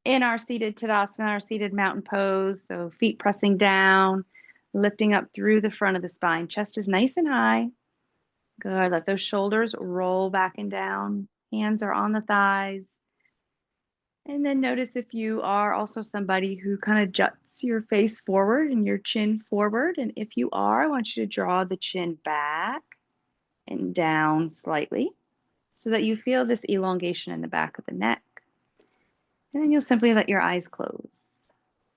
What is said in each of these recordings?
in our seated Tadasana, our seated mountain pose. So feet pressing down, lifting up through the front of the spine. Chest is nice and high. Good. Let those shoulders roll back and down. Hands are on the thighs. And then notice if you are also somebody who kind of juts your face forward and your chin forward. And if you are, I want you to draw the chin back and down slightly so that you feel this elongation in the back of the neck. And then you'll simply let your eyes close.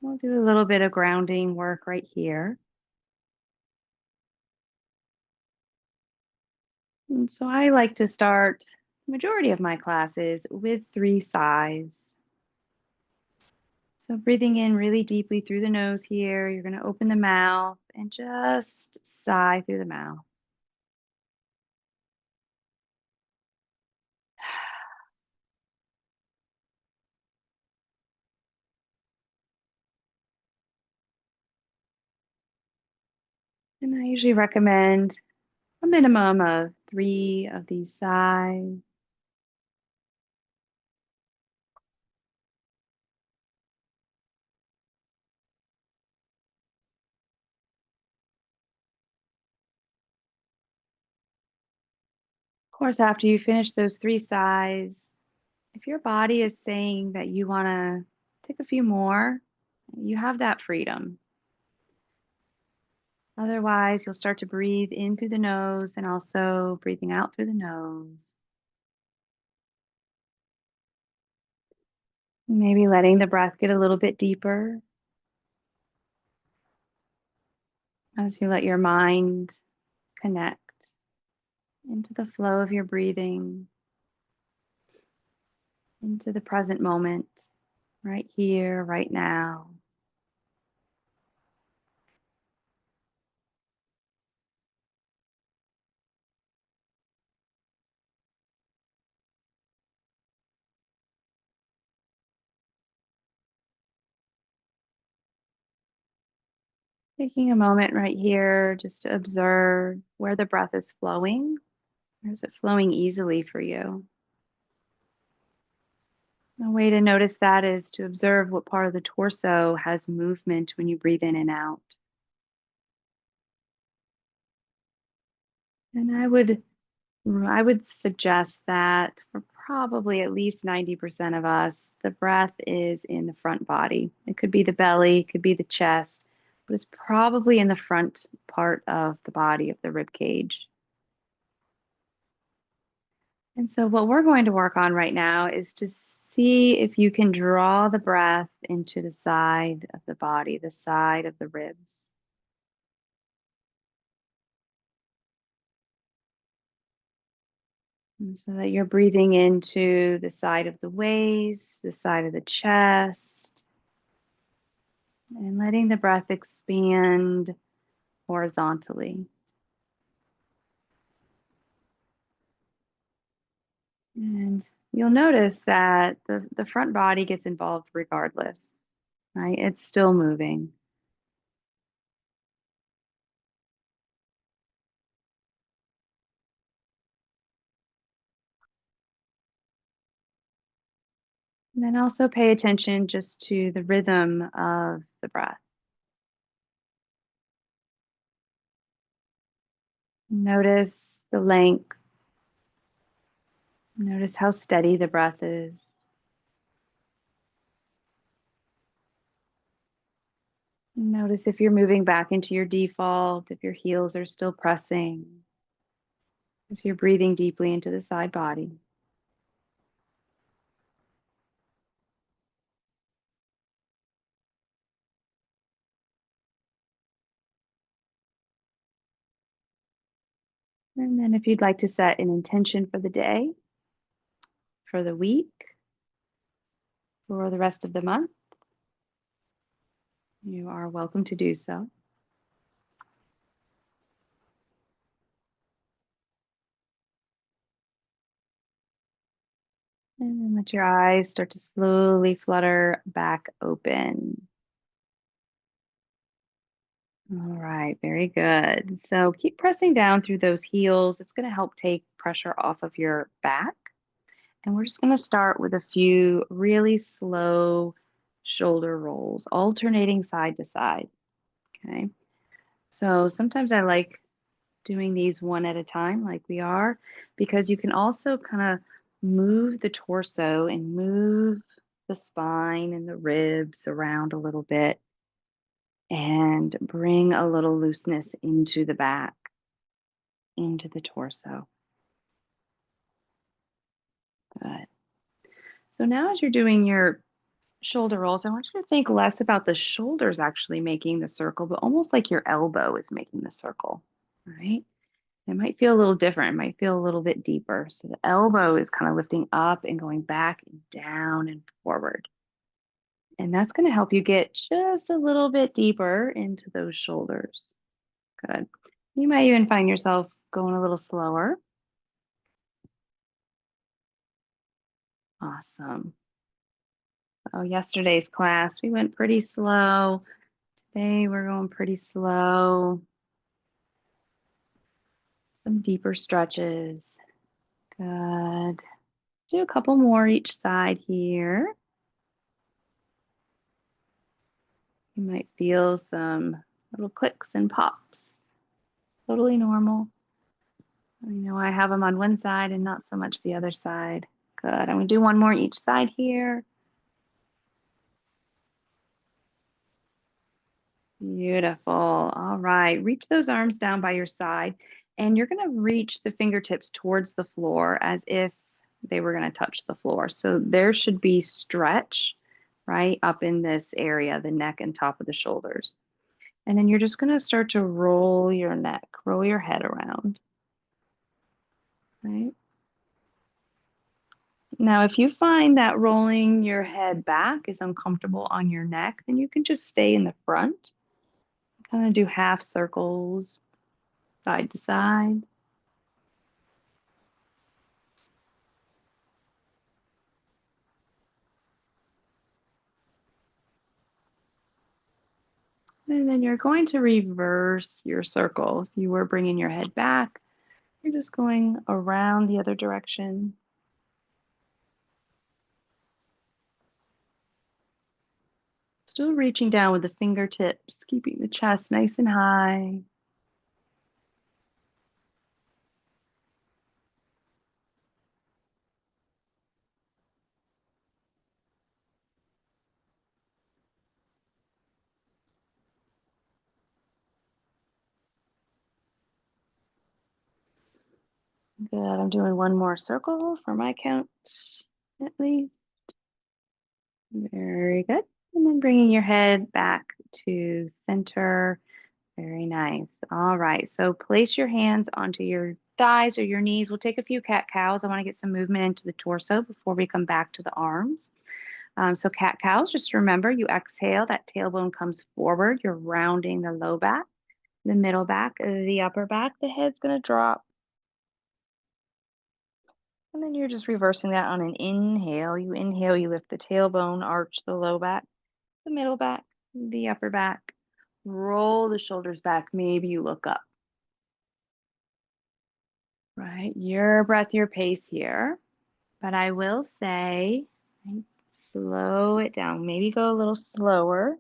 We'll do a little bit of grounding work right here. And so I like to start the majority of my classes with 3 sighs. So breathing in really deeply through the nose here, you're going to open the mouth and just sigh through the mouth. And I usually recommend a minimum of 3 of these sighs. Of course, after you finish those 3 sighs, if your body is saying that you want to take a few more, you have that freedom. Otherwise, you'll start to breathe in through the nose and also breathing out through the nose. Maybe letting the breath get a little bit deeper as you let your mind connect into the flow of your breathing, into the present moment, right here, right now. Taking a moment right here just to observe where the breath is flowing. Or is it flowing easily for you? A way to notice that is to observe what part of the torso has movement when you breathe in and out. And I would suggest that for probably at least 90% of us, the breath is in the front body. It could be the belly, it could be the chest, but it's probably in the front part of the body, of the rib cage. And so, what we're going to work on right now is to see if you can draw the breath into the side of the body, the side of the ribs. And so that you're breathing into the side of the waist, the side of the chest, and letting the breath expand horizontally. And you'll notice that the front body gets involved regardless, right? It's still moving. And then also pay attention just to the rhythm of the breath. Notice the length. Notice how steady the breath is. Notice if you're moving back into your default, if your heels are still pressing, as you're breathing deeply into the side body. And then if you'd like to set an intention for the day, for the week, for the rest of the month, you are welcome to do so. And then let your eyes start to slowly flutter back open. All right, very good. So keep pressing down through those heels. It's going to help take pressure off of your back And we're just going to start with a few really slow shoulder rolls, alternating side to side. Okay. So sometimes I like doing these one at a time, like we are, because you can also kind of move the torso and move the spine and the ribs around a little bit and bring a little looseness into the back, into the torso. Good. So now as you're doing your shoulder rolls, I want you to think less about the shoulders actually making the circle, but almost like your elbow is making the circle, right? It might feel a little different. It might feel a little bit deeper. So the elbow is kind of lifting up and going back and down and forward. And that's going to help you get just a little bit deeper into those shoulders. Good. You might even find yourself going a little slower. Awesome. Oh, yesterday's class, we went pretty slow. Today we're going pretty slow. Some deeper stretches. Good. Do a couple more each side here. You might feel some little clicks and pops. Totally normal. I know I have them on one side and not so much the other side. Good. I'm going to do one more each side here. Beautiful. All right. Reach those arms down by your side, and you're going to reach the fingertips towards the floor as if they were going to touch the floor. So there should be stretch right up in this area, the neck and top of the shoulders. And then you're just going to start to roll your neck, roll your head around. Right? Now, if you find that rolling your head back is uncomfortable on your neck, then you can just stay in the front. Kind of do half circles, side to side. And then you're going to reverse your circle. If you were bringing your head back, you're just going around the other direction. Still reaching down with the fingertips, keeping the chest nice and high. Good. I'm doing one more circle for my count, at least. Very good. And then bringing your head back to center. Very nice. All right. So place your hands onto your thighs or your knees. We'll take a few cat cows. I want to get some movement into the torso before we come back to the arms. So cat cows, just remember you exhale, that tailbone comes forward. You're rounding the low back, the middle back, the upper back. The head's going to drop. And then you're just reversing that on an inhale. You inhale, you lift the tailbone, arch the low back, the middle back, the upper back. Roll the shoulders back. Maybe you look up. Right? Your breath, your pace here. But I will say, right, slow it down. Maybe go a little slower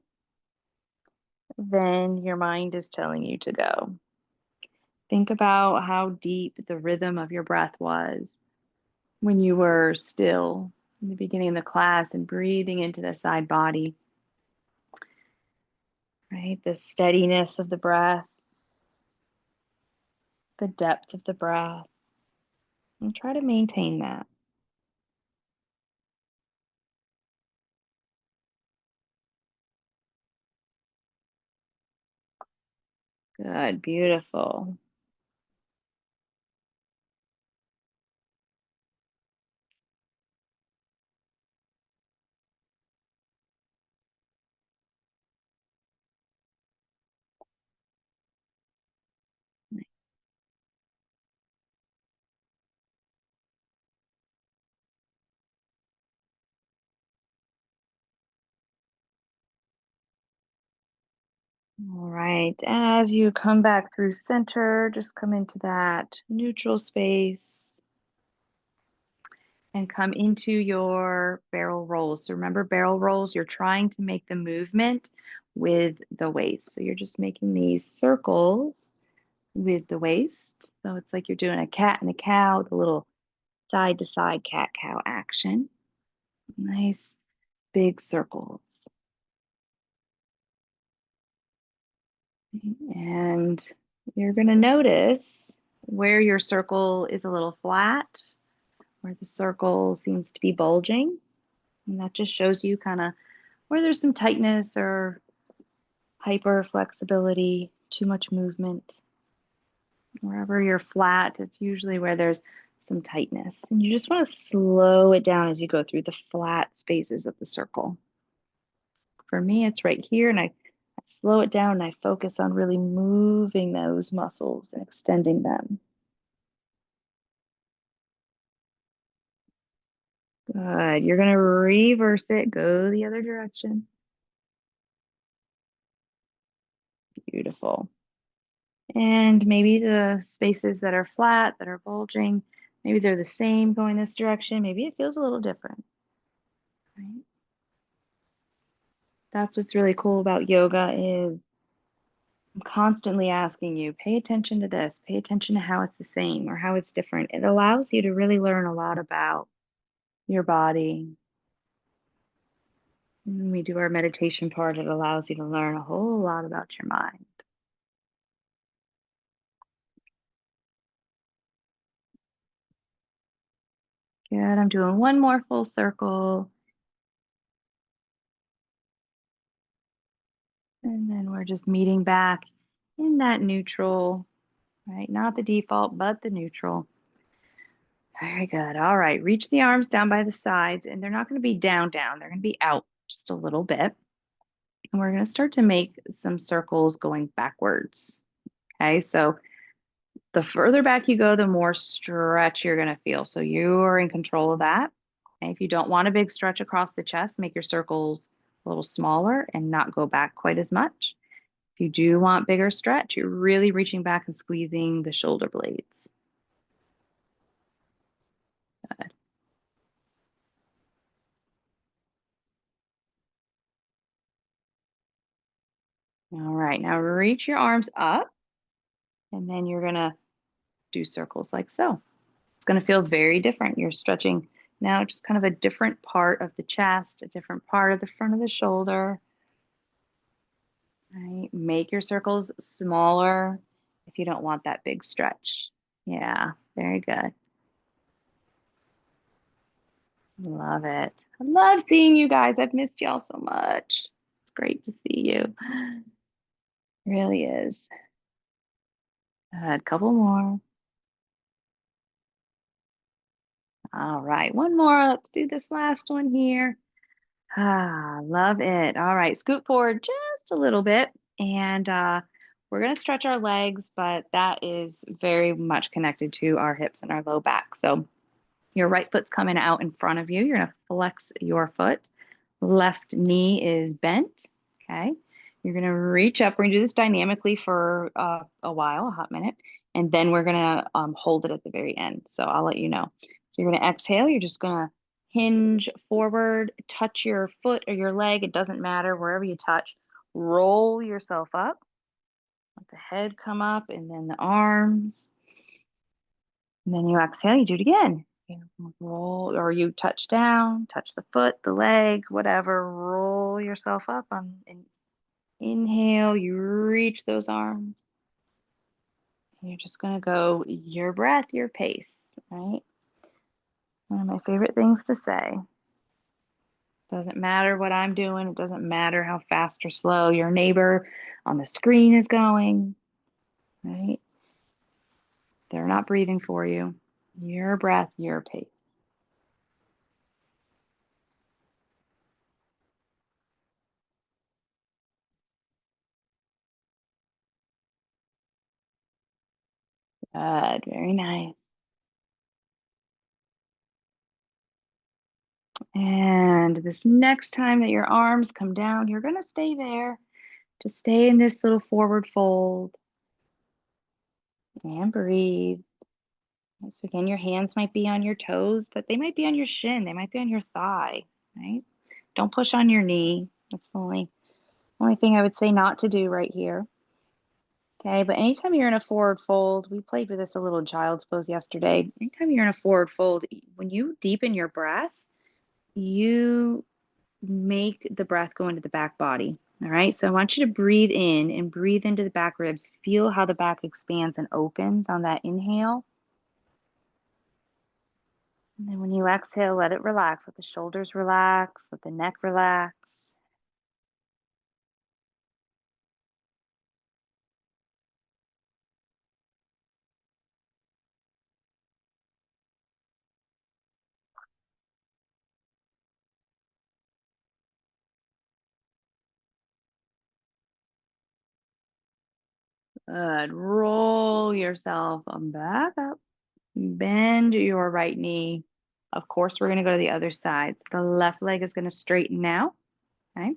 than your mind is telling you to go. Think about how deep the rhythm of your breath was when you were still in the beginning of the class and breathing into the side body, right? The steadiness of the breath, the depth of the breath, and try to maintain that. Good, beautiful. All right, as you come back through center, just come into that neutral space. and come into your barrel rolls. So remember, barrel rolls, you're trying to make the movement with the waist. So you're just making these circles with the waist. So it's like you're doing a cat and a cow, the little side to side cat cow action. Nice big circles. And you're going to notice where your circle is a little flat, where the circle seems to be bulging. And that just shows you kind of where there's some tightness or hyper flexibility, too much movement. Wherever you're flat, it's usually where there's some tightness. And you just want to slow it down as you go through the flat spaces of the circle. For me, it's right here, and I slow it down and I focus on really moving those muscles and extending them. Good. You're going to reverse it, go the other direction. Beautiful. And maybe the spaces that are flat, that are bulging, maybe they're the same going this direction. Maybe it feels a little different, right? That's what's really cool about yoga is I'm constantly asking you, pay attention to this, pay attention to how it's the same or how it's different. It allows you to really learn a lot about your body. When we do our meditation part, it allows you to learn a whole lot about your mind. Good. I'm doing one more full circle. And then we're just meeting back in that neutral, right? Not the default, but the neutral. Very good. All right. Reach the arms down by the sides, and they're not going to be down, down. They're going to be out just a little bit. And we're going to start to make some circles going backwards. Okay. So the further back you go, the more stretch you're going to feel. So you are in control of that. Okay? If you don't want a big stretch across the chest, make your circles a little smaller and not go back quite as much. If you do want bigger stretch, you're really reaching back and squeezing the shoulder blades. Good. All right, now reach your arms up, and then you're gonna do circles like so. It's gonna feel very different. You're stretching now just kind of a different part of the chest, a different part of the front of the shoulder. Right? Make your circles smaller if you don't want that big stretch. Yeah, very good. Love it. I love seeing you guys. I've missed y'all so much. It's great to see you. Really is. A couple more. All right, one more. Let's do this last one here. Ah, love it. All right, scoot forward just a little bit, and we're going to stretch our legs, but that is very much connected to our hips and our low back. So your right foot's coming out in front of you. You're going to flex your foot. Left knee is bent. Okay. You're going to reach up. We're going to do this dynamically for a while, a hot minute, and then we're going to hold it at the very end. So I'll let you know. So you're going to exhale. You're just going to hinge forward, touch your foot or your leg. It doesn't matter, wherever you touch. Roll yourself up. Let the head come up and then the arms. And then you exhale, you do it again. You roll, or you touch down, touch the foot, the leg, whatever. Roll yourself up on an inhale. You reach those arms. You're just going to go your breath, your pace, right? One of my favorite things to say. Doesn't matter what I'm doing. It doesn't matter how fast or slow your neighbor on the screen is going, right? They're not breathing for you. Your breath, your pace. Good. Very nice. And this next time that your arms come down, you're going to stay there. Just stay in this little forward fold and breathe So again, your hands might be on your toes, but they might be on your shin. They might be on your thigh, right? Don't push on your knee. That's the only thing I would say not to do right here. Okay, but anytime you're in a forward fold, we played with this a little child's pose yesterday. Anytime you're in a forward fold, when you deepen your breath, you make the breath go into the back body. All right, so I want you to breathe in and breathe into the back ribs. Feel how the back expands and opens on that inhale. And then when you exhale, let it relax. Let the shoulders relax, let the neck relax. Good. Roll yourself back up. Bend your right knee. Of course, we're going to go to the other side. So the left leg is going to straighten now. Okay.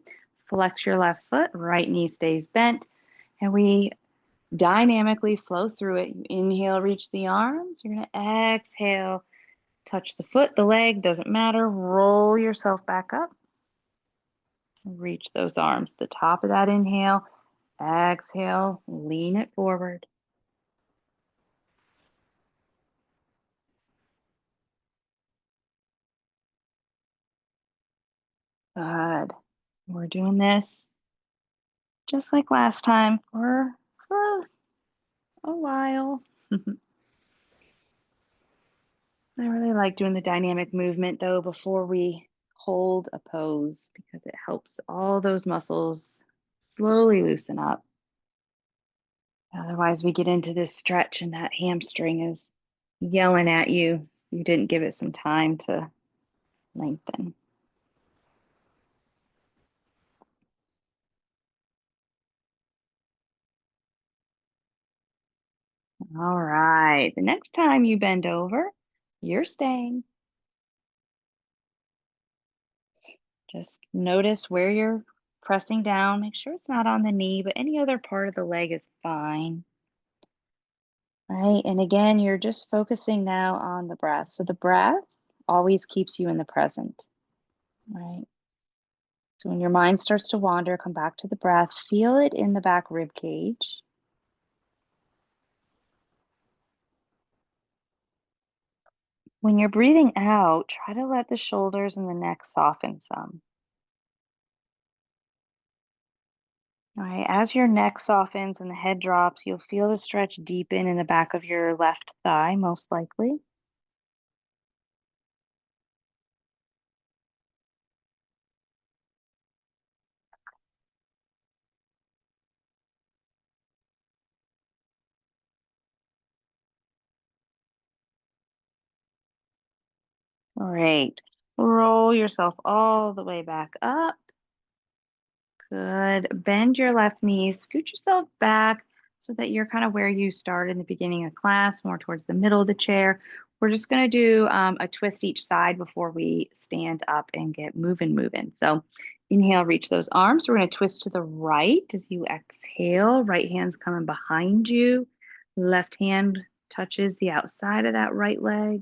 Flex your left foot. Right knee stays bent. And we dynamically flow through it. You inhale, reach the arms. You're going to exhale, touch the foot, the leg, doesn't matter. Roll yourself back up. Reach those arms. The top of that inhale. Exhale, lean it forward. Good. We're doing this just like last time for a while. I really like doing the dynamic movement though before we hold a pose because it helps all those muscles slowly loosen up. Otherwise, we get into this stretch and that hamstring is yelling at you. You didn't give it some time to lengthen. All right. The next time you bend over, you're staying. Just notice where you're pressing down. Make sure it's not on the knee, but any other part of the leg is fine. Right. And again, you're just focusing now on the breath. So the breath always keeps you in the present. Right. So when your mind starts to wander, come back to the breath. Feel it in the back rib cage. When you're breathing out, try to let the shoulders and the neck soften some. All right, as your neck softens and the head drops, you'll feel the stretch deepen in the back of your left thigh, most likely. Great. Roll yourself all the way back up. Good. Bend your left knee, scoot yourself back so that you're kind of where you started in the beginning of class, more towards the middle of the chair. We're just going to do a twist each side before we stand up and get moving. So inhale, reach those arms. We're going to twist to the right as you exhale. Right hand's coming behind you. Left hand touches the outside of that right leg.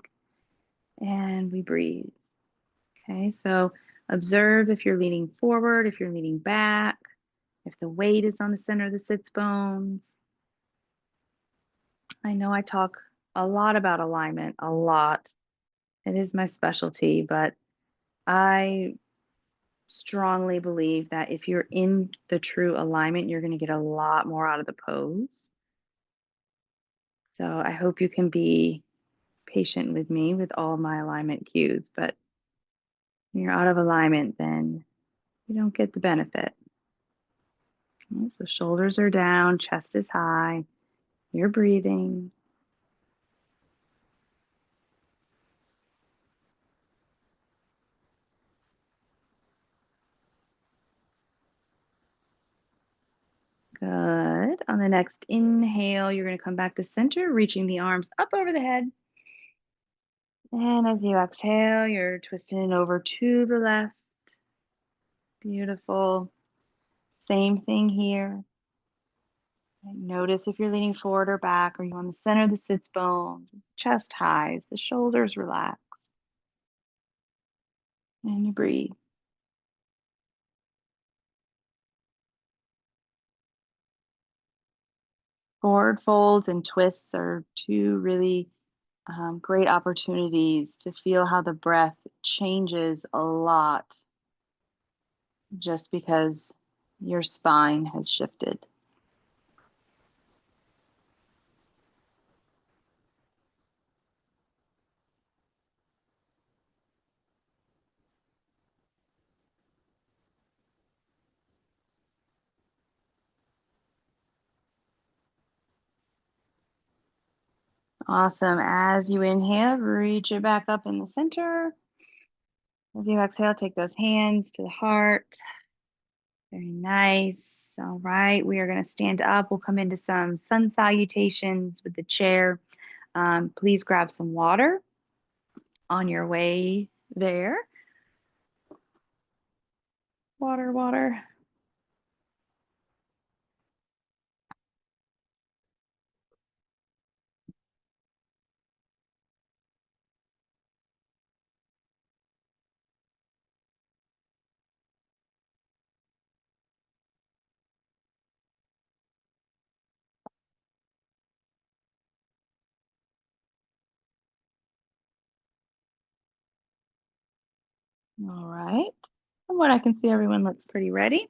And we breathe. Okay, so observe if you're leaning forward, if you're leaning back, if the weight is on the center of the sits bones. I know I talk a lot about alignment, a lot. It is my specialty, but I strongly believe that if you're in the true alignment, you're going to get a lot more out of the pose. So I hope you can be patient with me with all my alignment cues, but when you're out of alignment, then you don't get the benefit. Okay, so shoulders are down, chest is high, you're breathing. Good. On the next inhale, you're going to come back to center, reaching the arms up over the head. And as you exhale, you're twisting it over to the left. Beautiful. Same thing here. Notice if you're leaning forward or back. Are you on the center of the sits bones? Chest high, the shoulders relax. And you breathe. Forward folds and twists are two really great opportunities to feel how the breath changes a lot just because your spine has shifted. Awesome. As you inhale, reach it back up in the center. As you exhale, take those hands to the heart. Very nice. All right, we are going to stand up. We'll come into some sun salutations with the chair. Please grab some water on your way there. Water, water. All right. From what I can see, everyone looks pretty ready.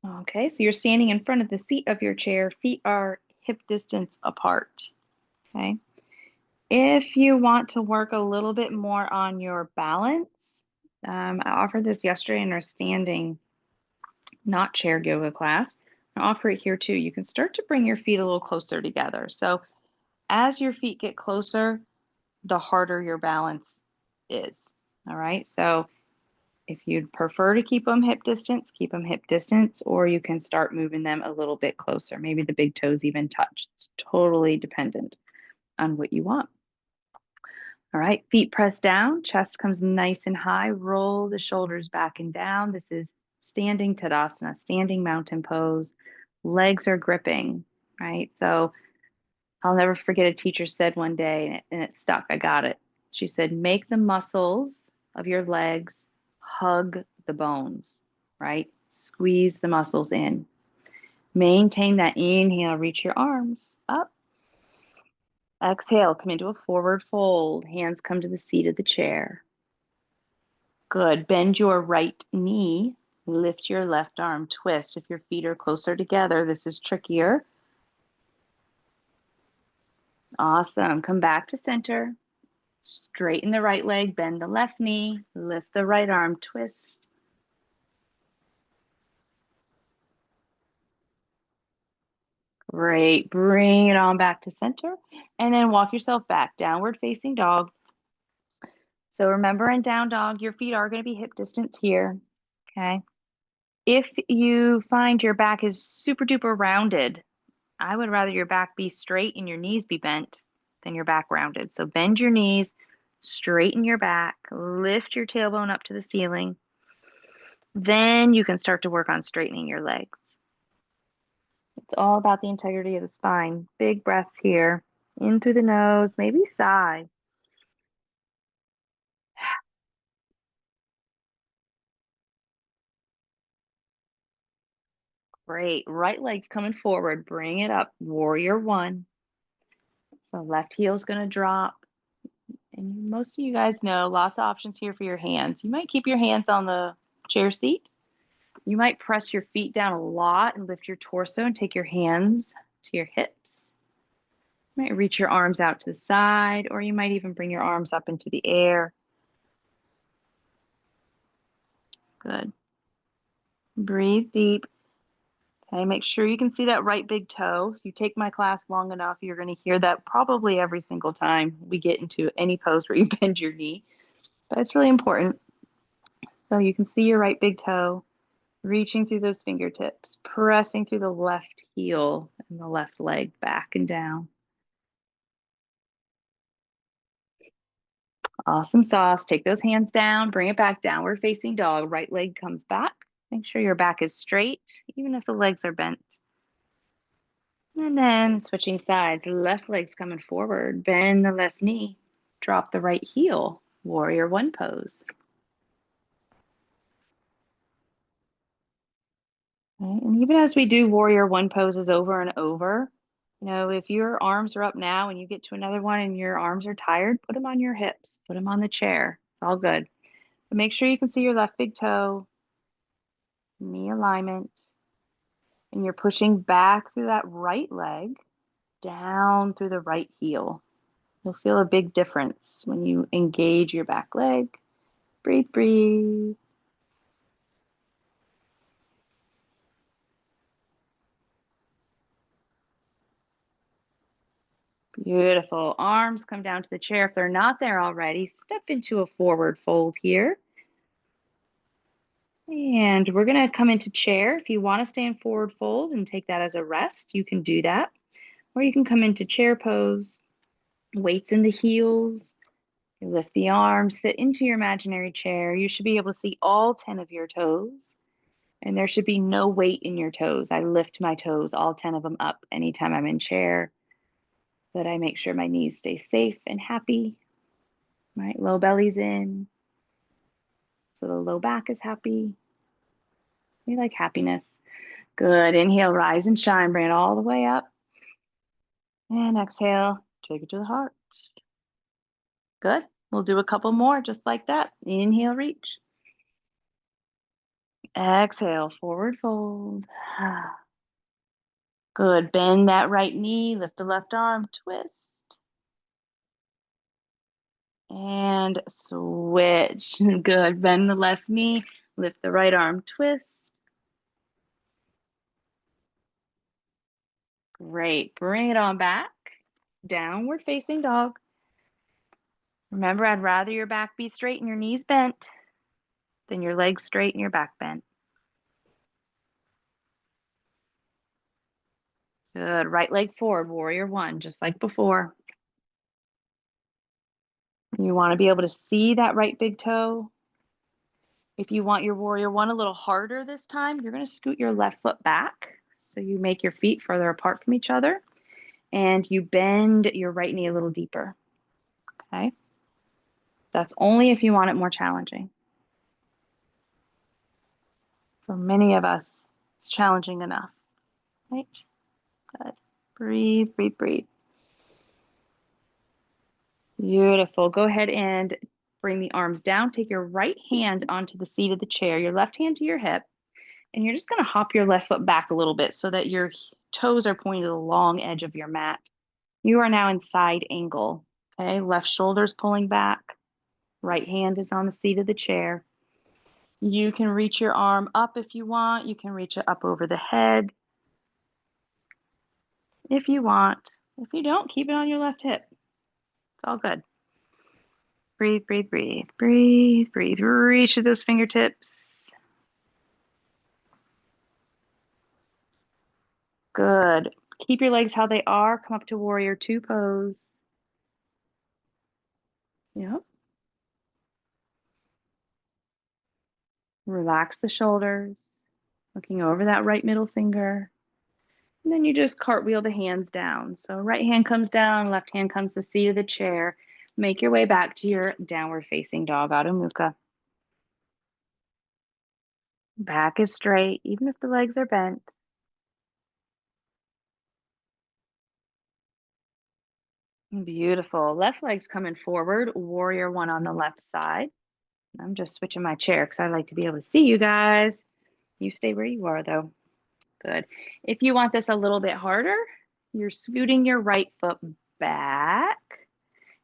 Okay, so you're standing in front of the seat of your chair. Feet are hip distance apart. Okay. If you want to work a little bit more on your balance, I offered this yesterday in our standing, not chair yoga class. I offer it here too. You can start to bring your feet a little closer together. So as your feet get closer, the harder your balance is. All right. So if you'd prefer to keep them hip distance, keep them hip distance, or you can start moving them a little bit closer. Maybe the big toes even touch. It's totally dependent on what you want. All right, feet press down, chest comes nice and high, roll the shoulders back and down. This is standing Tadasana, standing mountain pose. Legs are gripping, right? So I'll never forget a teacher said one day, and it stuck. I got it. She said, make the muscles of your legs hug the bones, right? Squeeze the muscles in. Maintain that inhale, reach your arms up. Exhale, come into a forward fold. Hands come to the seat of the chair. Good. Bend your right knee. Lift your left arm. Twist. If your feet are closer together, this is trickier. Awesome. Come back to center. Straighten the right leg. Bend the left knee. Lift the right arm. Twist. Great. Bring it on back to center. And then walk yourself back. Downward facing dog. So remember in down dog, your feet are going to be hip distance here. Okay. If you find your back is super duper rounded, I would rather your back be straight and your knees be bent than your back rounded. So bend your knees, straighten your back, lift your tailbone up to the ceiling. Then you can start to work on straightening your legs. It's all about the integrity of the spine. Big breaths here. In through the nose, maybe sigh. Great. Right leg's coming forward. Bring it up. Warrior one. So left heel's going to drop. And most of you guys know lots of options here for your hands. You might keep your hands on the chair seat. You might press your feet down a lot and lift your torso and take your hands to your hips. You might reach your arms out to the side, or you might even bring your arms up into the air. Good. Breathe deep. Okay, make sure you can see that right big toe. If you take my class long enough, you're going to hear that probably every single time we get into any pose where you bend your knee. But it's really important. So you can see your right big toe, reaching through those fingertips, pressing through the left heel and the left leg back and down. Awesome sauce. Take those hands down, bring it back, downward facing dog. Right leg comes back. Make sure your back is straight, even if the legs are bent. And then switching sides, left leg's coming forward, bend the left knee, drop the right heel, warrior one pose. Right? And even as we do warrior one poses over and over, if your arms are up now and you get to another one and your arms are tired, put them on your hips, put them on the chair. It's all good. But make sure you can see your left big toe, knee alignment, and you're pushing back through that right leg, down through the right heel. You'll feel a big difference when you engage your back leg. Breathe, breathe. Beautiful. Arms come down to the chair. If they're not there already, step into a forward fold here. And we're going to come into chair. If you want to stay in forward fold and take that as a rest, you can do that. Or you can come into chair pose, weights in the heels. You lift the arms, sit into your imaginary chair. You should be able to see all 10 of your toes. And there should be no weight in your toes. I lift my toes, all 10 of them up anytime I'm in chair so that I make sure my knees stay safe and happy. Right, low belly's in. So the low back is happy. We like happiness. Good. Inhale, rise and shine. Bring it all the way up. And exhale, take it to the heart. Good. We'll do a couple more just like that. Inhale, reach. Exhale, forward fold. Good. Bend that right knee, lift the left arm, twist. And switch. Good. Bend the left knee, lift the right arm, twist. Great. Bring it on back. Downward facing dog. Remember, I'd rather your back be straight and your knees bent than your legs straight and your back bent. Good. Right leg forward, warrior one, just like before. You want to be able to see that right big toe. If you want your warrior one a little harder this time, you're going to scoot your left foot back. So you make your feet further apart from each other and you bend your right knee a little deeper. Okay. That's only if you want it more challenging. For many of us, it's challenging enough. Right? Good. Breathe, breathe, breathe. Beautiful. Go ahead and bring the arms down. Take your right hand onto the seat of the chair, your left hand to your hip, and you're just going to hop your left foot back a little bit so that your toes are pointing to the long edge of your mat. You are now in side angle. Okay, left shoulder's pulling back. Right hand is on the seat of the chair. You can reach your arm up if you want. You can reach it up over the head if you want. If you don't, keep it on your left hip. It's all good. Breathe, breathe, breathe, breathe, breathe. Reach to those fingertips. Good. Keep your legs how they are. Come up to warrior two pose. Yep. Relax the shoulders, looking over that right middle finger. And then you just cartwheel the hands down. So right hand comes down, left hand comes to the seat of the chair. Make your way back to your downward facing dog, Adho Mukha. Back is straight, even if the legs are bent. Beautiful. Left leg's coming forward, warrior one on the left side. I'm just switching my chair because I like to be able to see you guys. You stay where you are though. Good. If you want this a little bit harder, you're scooting your right foot back.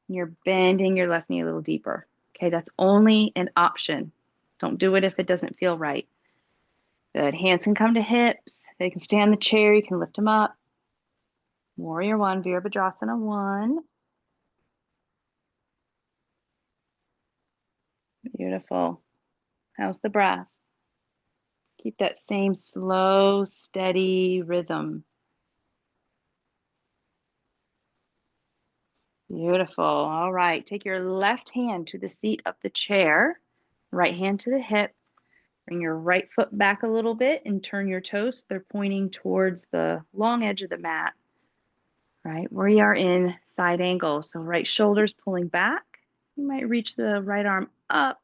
And you're bending your left knee a little deeper. Okay, that's only an option. Don't do it if it doesn't feel right. Good. Hands can come to hips. They can stay on the chair. You can lift them up. Warrior one, Virabhadrasana one. Beautiful. How's the breath? Keep that same slow, steady rhythm. Beautiful. All right. Take your left hand to the seat of the chair, right hand to the hip. Bring your right foot back a little bit and turn your toes so they're pointing towards the long edge of the mat. right? We are in side angle. So right shoulder's pulling back. You might reach the right arm up.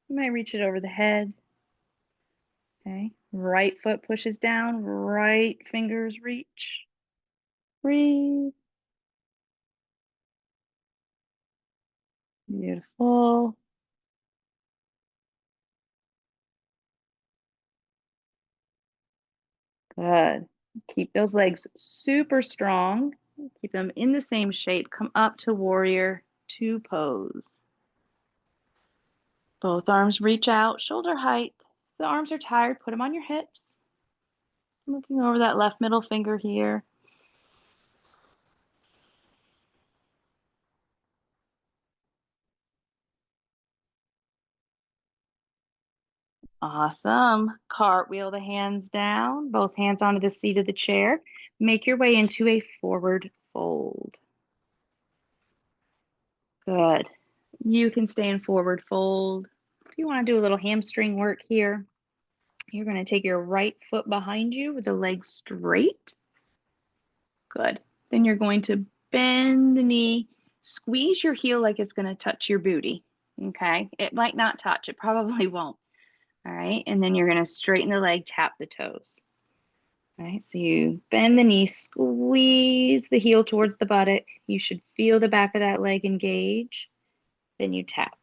You might reach it over the head. Okay. Right foot pushes down. Right fingers reach. Breathe. Beautiful. Good. Keep those legs super strong. Keep them in the same shape. Come up to warrior two pose. Both arms reach out, shoulder height. If the arms are tired, put them on your hips. Looking over that left middle finger here. Awesome. Cartwheel the hands down, both hands onto the seat of the chair. Make your way into a forward fold. Good. You can stay in forward fold. If you want to do a little hamstring work here, you're going to take your right foot behind you with the leg straight. Good. Then you're going to bend the knee, squeeze your heel like it's going to touch your booty. Okay. It might not touch, it probably won't. All right. And then you're going to straighten the leg, tap the toes. All right. So you bend the knee, squeeze the heel towards the buttock. You should feel the back of that leg engage. Then you tap.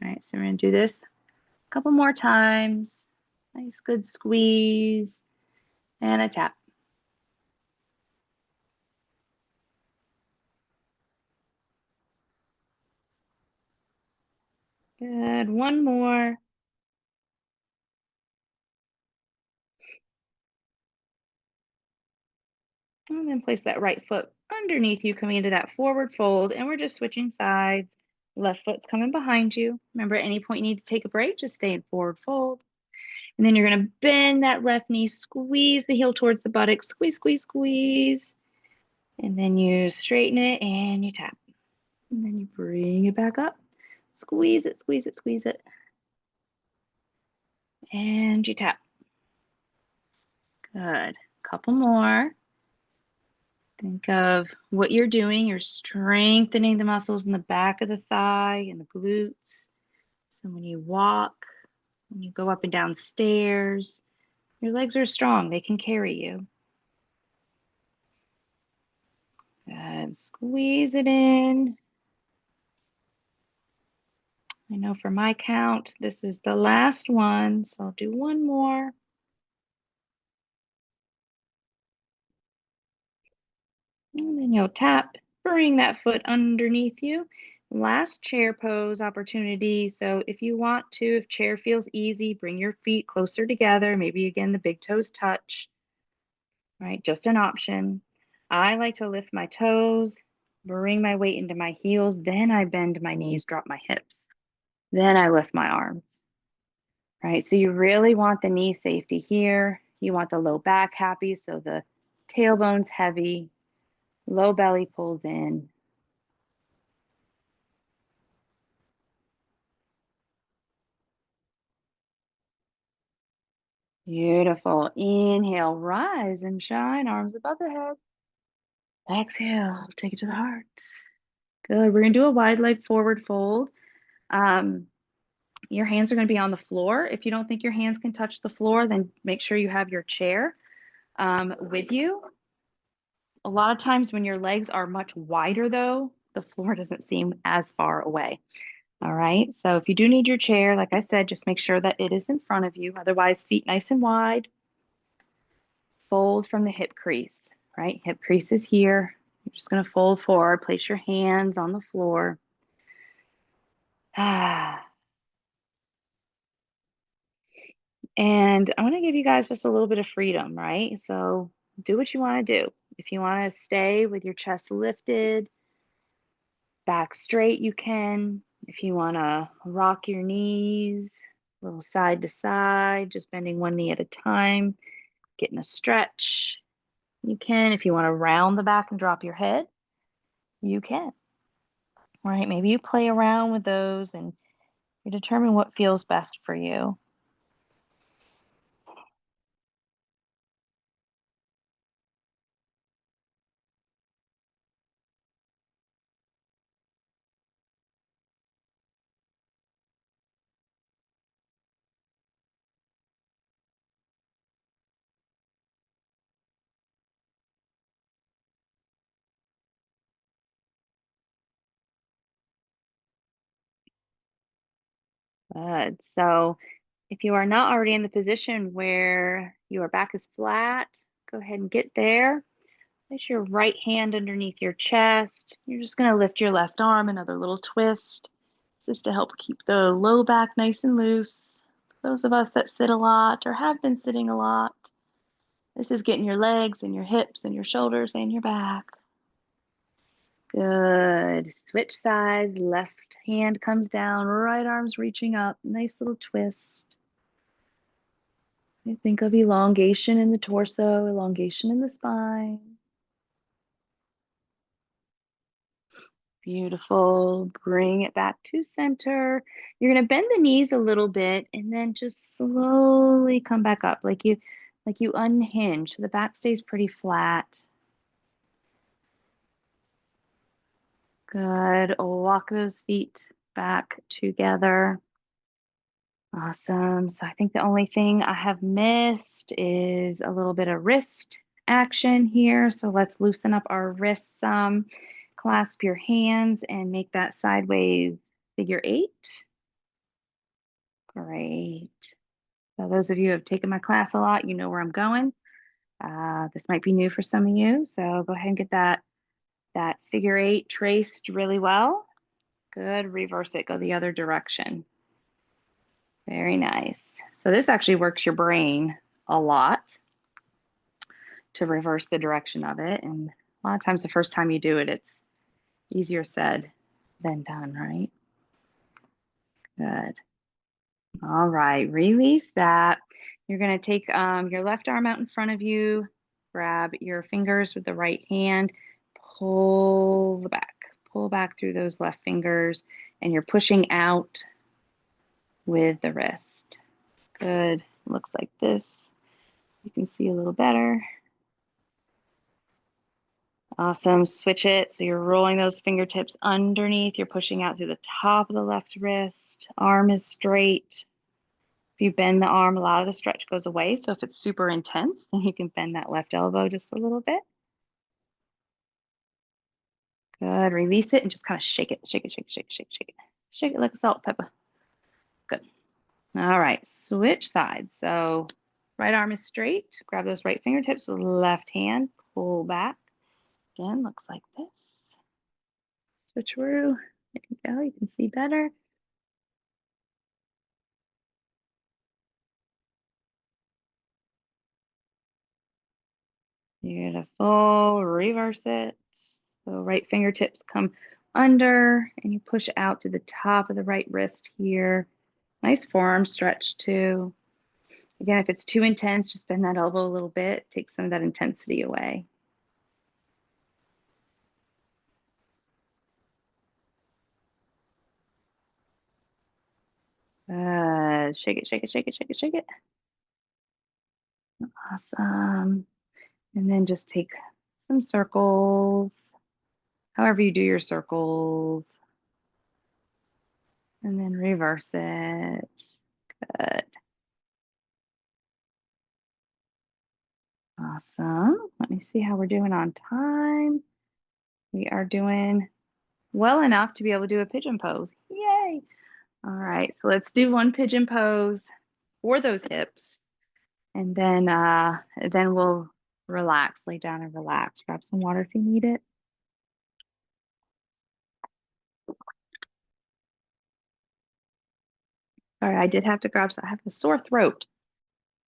All right. So we're going to do this a couple more times. Nice, good squeeze and a tap. Good. One more. And then place that right foot underneath you, coming into that forward fold. And we're just switching sides. Left foot's coming behind you. Remember, at any point you need to take a break, just stay in forward fold. And then you're going to bend that left knee, squeeze the heel towards the buttock, squeeze, squeeze, squeeze. And then you straighten it and you tap. And then you bring it back up. Squeeze it, squeeze it, squeeze it. And you tap. Good. Couple more. Think of what you're doing. You're strengthening the muscles in the back of the thigh and the glutes. So when you walk, when you go up and down stairs, your legs are strong. They can carry you. Good. Squeeze it in. I know for my count, this is the last one, so I'll do one more. And then you'll tap, bring that foot underneath you. Last chair pose opportunity. So if you want to, if chair feels easy, bring your feet closer together. Maybe again, the big toes touch, right? Just an option. I like to lift my toes, bring my weight into my heels. Then I bend my knees, drop my hips. Then I lift my arms, right? So you really want the knee safety here. You want the low back happy. So the tailbone's heavy, low belly pulls in. Beautiful. Inhale, rise and shine, arms above the head. Exhale, take it to the heart. Good. We're going to do a wide leg forward fold. Your hands are going to be on the floor. If you don't think your hands can touch the floor, then make sure you have your chair with you. A lot of times when your legs are much wider, though, the floor doesn't seem as far away. All right. So if you do need your chair, like I said, just make sure that it is in front of you. Otherwise, feet nice and wide. Fold from the hip crease, right? Hip crease is here. You're just going to fold forward, place your hands on the floor. And I want to give you guys just a little bit of freedom, right? So do what you want to do. If you want to stay with your chest lifted, back straight, you can. If you want to rock your knees, a little side to side, just bending one knee at a time, getting a stretch, you can. If you want to round the back and drop your head, you can. Right? Maybe you play around with those and you determine what feels best for you. Good. So if you are not already in the position where your back is flat, go ahead and get there. Place your right hand underneath your chest. You're just going to lift your left arm, another little twist. This is to help keep the low back nice and loose. For those of us that sit a lot or have been sitting a lot, this is getting your legs and your hips and your shoulders and your back. Good. Switch sides. Left hand comes down, right arm's reaching up. Nice little twist. I think of elongation in the torso, elongation in the spine. Beautiful. Bring it back to center. You're going to bend the knees a little bit and then just slowly come back up like you unhinge so the back stays pretty flat. Good. Walk those feet back together. Awesome. So I think the only thing I have missed is a little bit of wrist action here. So let's loosen up our wrists some. Clasp your hands and make that sideways figure 8. Great. So those of you who have taken my class a lot, you know where I'm going. This might be new for some of you. So go ahead and get that figure 8 traced really well. Good. Reverse it. Go the other direction. Very nice. So this actually works your brain a lot to reverse the direction of it. And a lot of times the first time you do it, it's easier said than done, right? Good. All right, release that. You're going to take your left arm out in front of you, grab your fingers with the right hand, pull back through those left fingers, and you're pushing out with the wrist. Good. Looks like this. You can see a little better. Awesome. Switch it. So you're rolling those fingertips underneath. You're pushing out through the top of the left wrist. Arm is straight. If you bend the arm, a lot of the stretch goes away. So if it's super intense, then you can bend that left elbow just a little bit. Good. Release it and just kind of shake it, shake it, shake it, shake it, shake it, shake it. Shake it like a salt pepper. Good. All right. Switch sides. So right arm is straight. Grab those right fingertips with the left hand. Pull back. Again, looks like this. Switcheroo. There you go. You can see better. Beautiful. Reverse it. So right fingertips come under and you push out to the top of the right wrist here. Nice forearm stretch too. Again, if it's too intense, just bend that elbow a little bit. Take some of that intensity away. Shake it, shake it, shake it, shake it, shake it. Awesome. And then just take some circles, however you do your circles. And then reverse it. Good. Awesome. Let me see how we're doing on time. We are doing well enough to be able to do a pigeon pose. Yay. All right, so let's do one pigeon pose for those hips. And then we'll relax, lay down and relax. Grab some water if you need it. All right, I did have to grab some. I have a sore throat.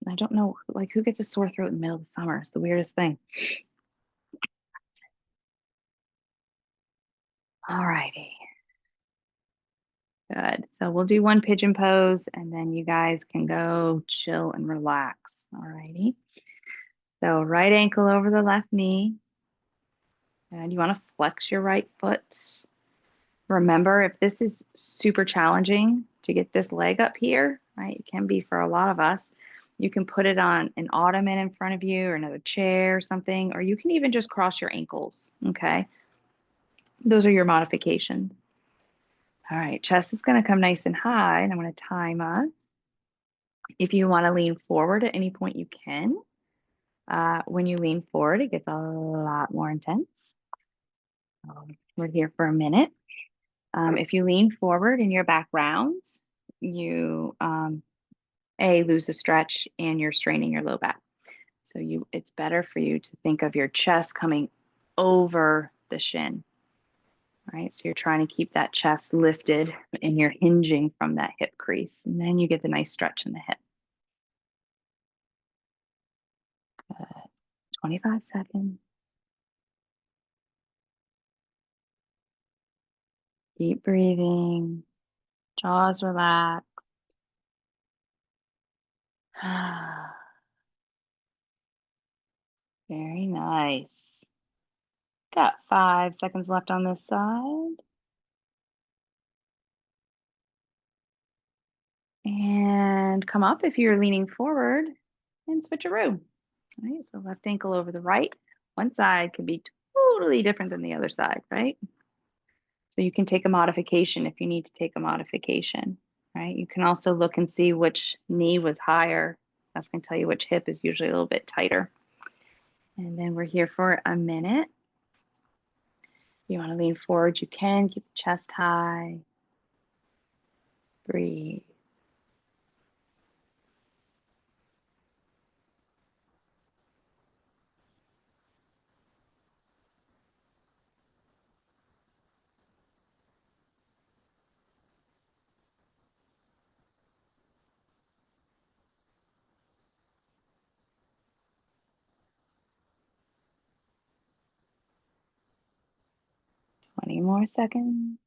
I don't know, like, who gets a sore throat in the middle of the summer? It's the weirdest thing. All righty. Good. So we'll do one pigeon pose and then you guys can go chill and relax. All righty. So right ankle over the left knee. And you want to flex your right foot. Remember, if this is super challenging to get this leg up here, right? It can be for a lot of us. You can put it on an ottoman in front of you or another chair or something, or you can even just cross your ankles, okay? Those are your modifications. All right, chest is going to come nice and high, and I'm going to time us. If you want to lean forward at any point, you can. When you lean forward, it gets a lot more intense. We're here for a minute. If you lean forward and your back rounds, you A, lose the stretch and you're straining your low back. So it's better for you to think of your chest coming over the shin, right? So you're trying to keep that chest lifted and you're hinging from that hip crease. And then you get the nice stretch in the hip. Good. 25 seconds. Deep breathing. Jaws relax. Very nice. Got 5 seconds left on this side. And come up if you're leaning forward and switcheroo. All right, so left ankle over the right. One side can be totally different than the other side, right? So you can take a modification if you need to take a modification, right? You can also look and see which knee was higher. That's going to tell you which hip is usually a little bit tighter. And then we're here for a minute. If you want to lean forward, you can. Keep the chest high. Breathe. 20 more seconds.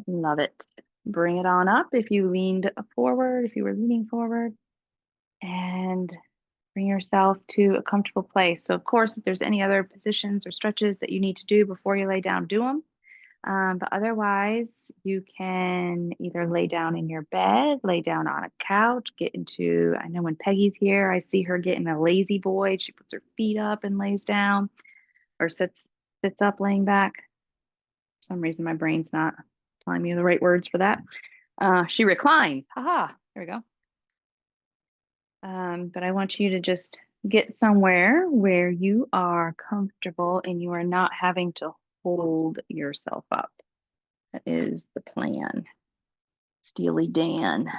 Love it. Bring it on up if you leaned forward, if you were leaning forward, and bring yourself to a comfortable place. So, of course, if there's any other positions or stretches that you need to do before you lay down, do them. But otherwise, you can either lay down in your bed, lay down on a couch, get into, I know when Peggy's here, I see her get in a lazy boy. She puts her feet up and lays down or sits up laying back. For some reason, my brain's not telling me the right words for that. She reclines. Haha, there we go. But I want you to just get somewhere where you are comfortable and you are not having to hold yourself up. That is the plan. Steely Dan.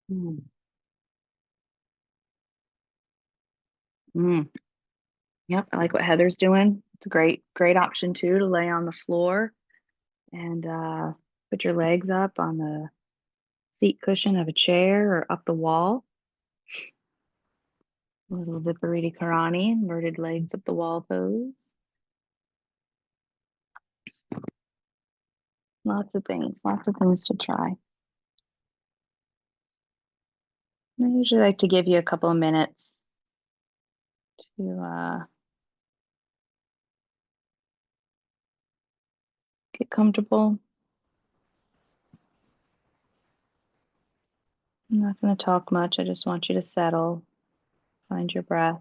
Mm. Mm. Yep, I like what Heather's doing. It's a great option too to lay on the floor and put your legs up on the seat cushion of a chair or up the wall. A little Viparita Karani, inverted legs up the wall pose. Lots of things to try. I usually like to give you a couple of minutes to get comfortable. I'm not going to talk much. I just want you to settle, find your breath.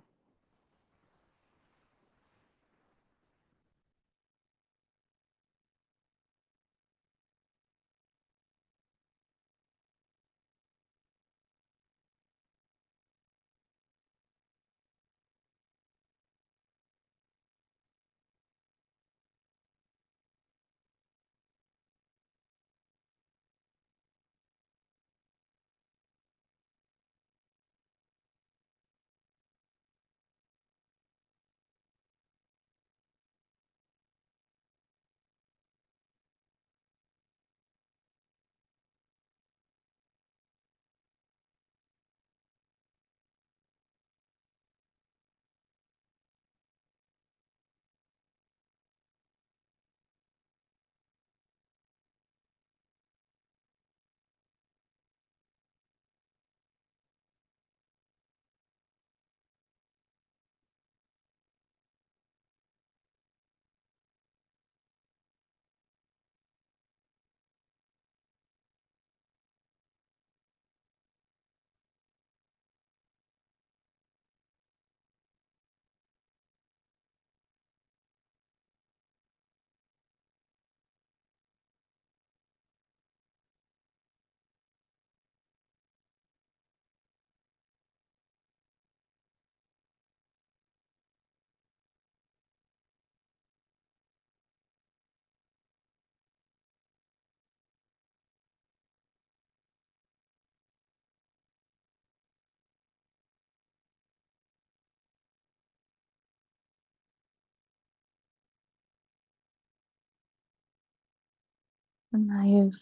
And now you've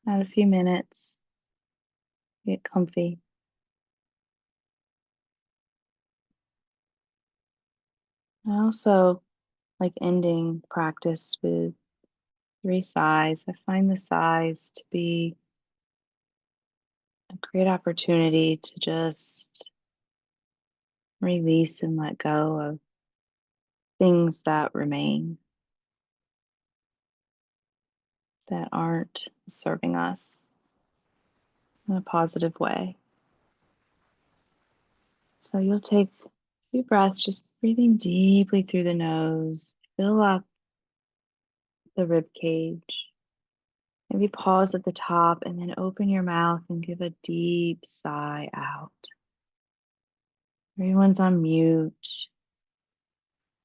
had a few minutes, get comfy. I also like ending practice with 3 sighs. I find the sighs to be a great opportunity to just release and let go of things that remain that aren't serving us in a positive way. So you'll take a few breaths, just breathing deeply through the nose, fill up the rib cage. Maybe pause at the top and then open your mouth and give a deep sigh out. Everyone's on mute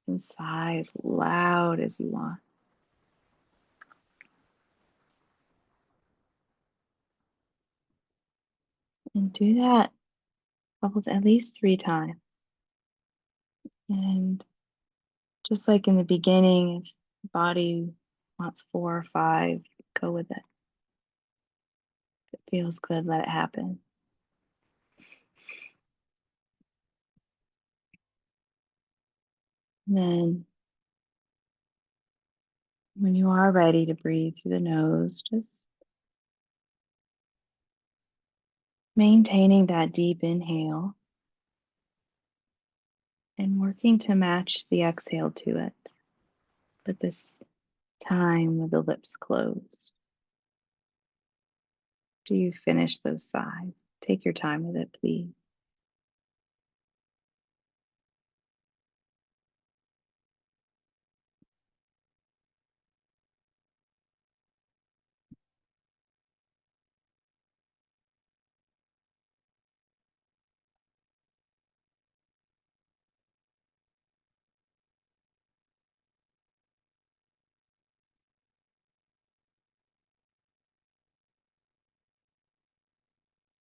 and sigh as loud as you want. And do that at least 3 times. And just like in the beginning, if the body wants 4 or 5, go with it. If it feels good, let it happen. And then when you are ready to breathe through the nose, just maintaining that deep inhale and working to match the exhale to it, but this time with the lips closed. Do you finish those sighs? Take your time with it, please.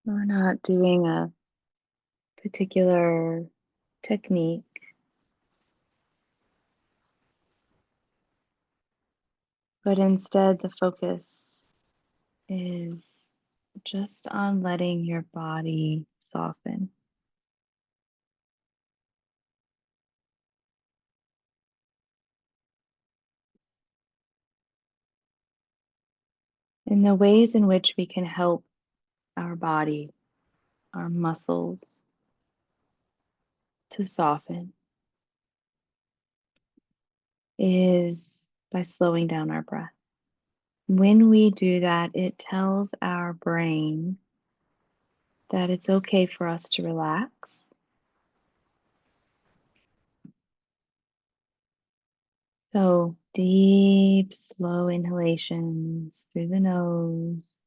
We're not doing a particular technique, but instead the focus is just on letting your body soften. In the ways in which we can help our body, our muscles to soften is by slowing down our breath. When we do that, it tells our brain that it's okay for us to relax. So deep, slow inhalations through the nose,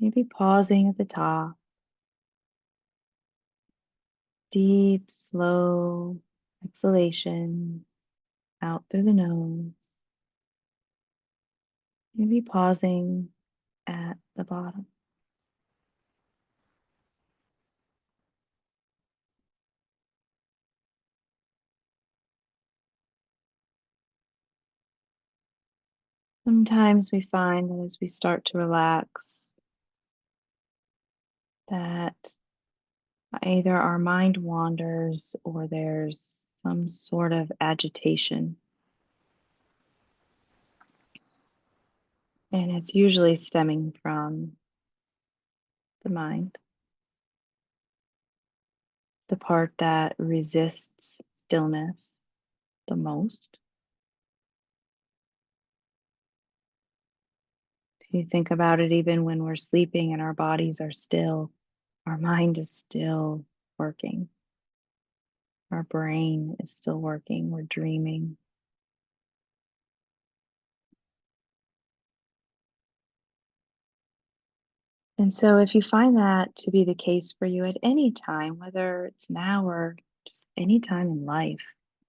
maybe pausing at the top. Deep, slow exhalation out through the nose, maybe pausing at the bottom. Sometimes we find that as we start to relax, that either our mind wanders or there's some sort of agitation. And it's usually stemming from the mind, the part that resists stillness the most. If you think about it, even when we're sleeping and our bodies are still, our mind is still working. Our brain is still working. We're dreaming. And so, if you find that to be the case for you at any time, whether it's now or just any time in life,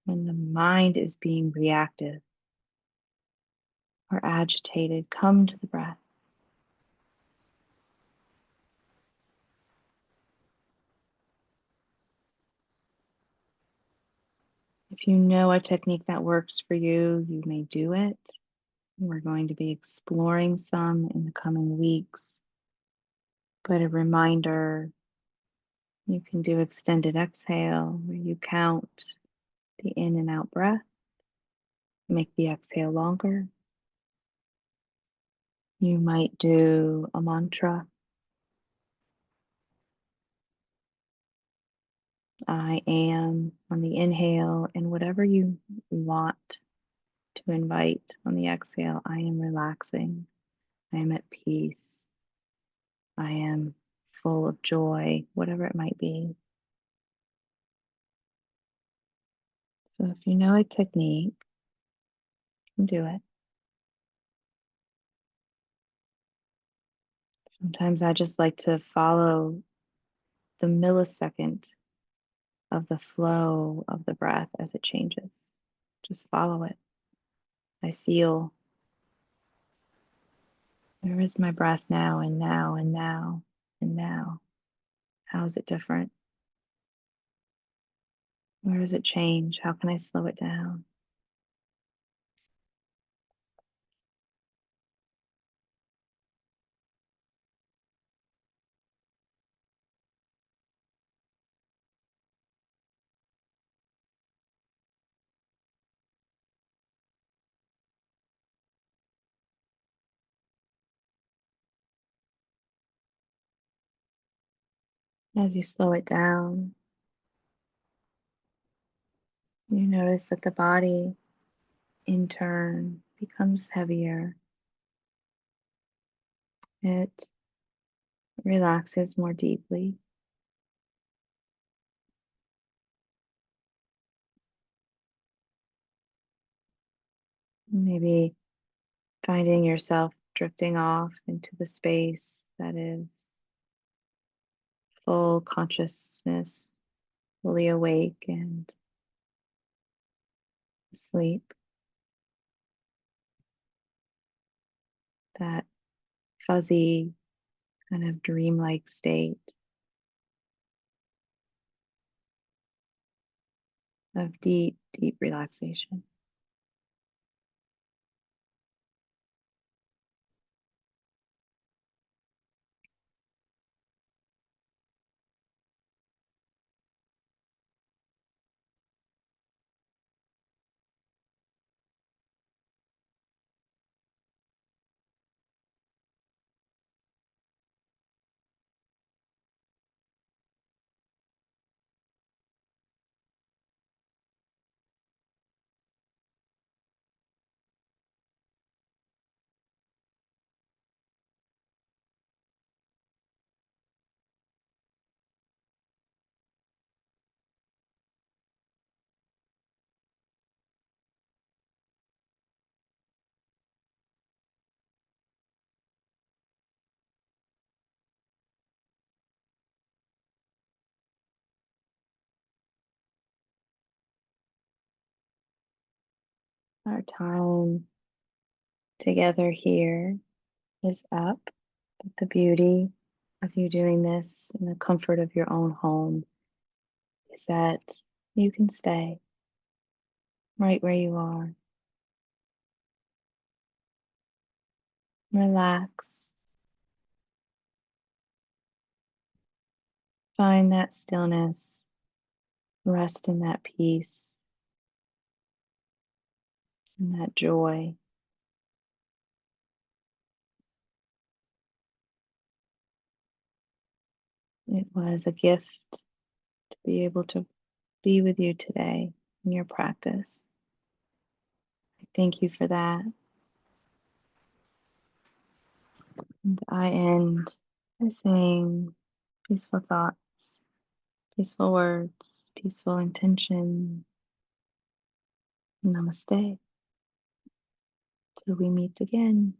when the mind is being reactive or agitated, come to the breath. If you know a technique that works for you, you may do it. We're going to be exploring some in the coming weeks, but a reminder, you can do extended exhale where you count the in and out breath, make the exhale longer. You might do a mantra. I am on the inhale, and whatever you want to invite on the exhale. I am relaxing. I am at peace. I am full of joy, whatever it might be. So if you know a technique, you can do it. Sometimes I just like to follow the millisecond of the flow of the breath as it changes. Just follow it. I feel, where is my breath now and now and now and now? How is it different? Where does it change? How can I slow it down? As you slow it down, you notice that the body in turn becomes heavier. It relaxes more deeply. Maybe finding yourself drifting off into the space that is full consciousness, fully awake and asleep. That fuzzy kind of dreamlike state of deep, deep relaxation. Our time together here is up, but the beauty of you doing this in the comfort of your own home is that you can stay right where you are. Relax. Find that stillness. Rest in that peace and that joy. It was a gift to be able to be with you today in your practice. I thank you for that. And I end by saying peaceful thoughts, peaceful words, peaceful intention. Namaste. Till we meet again.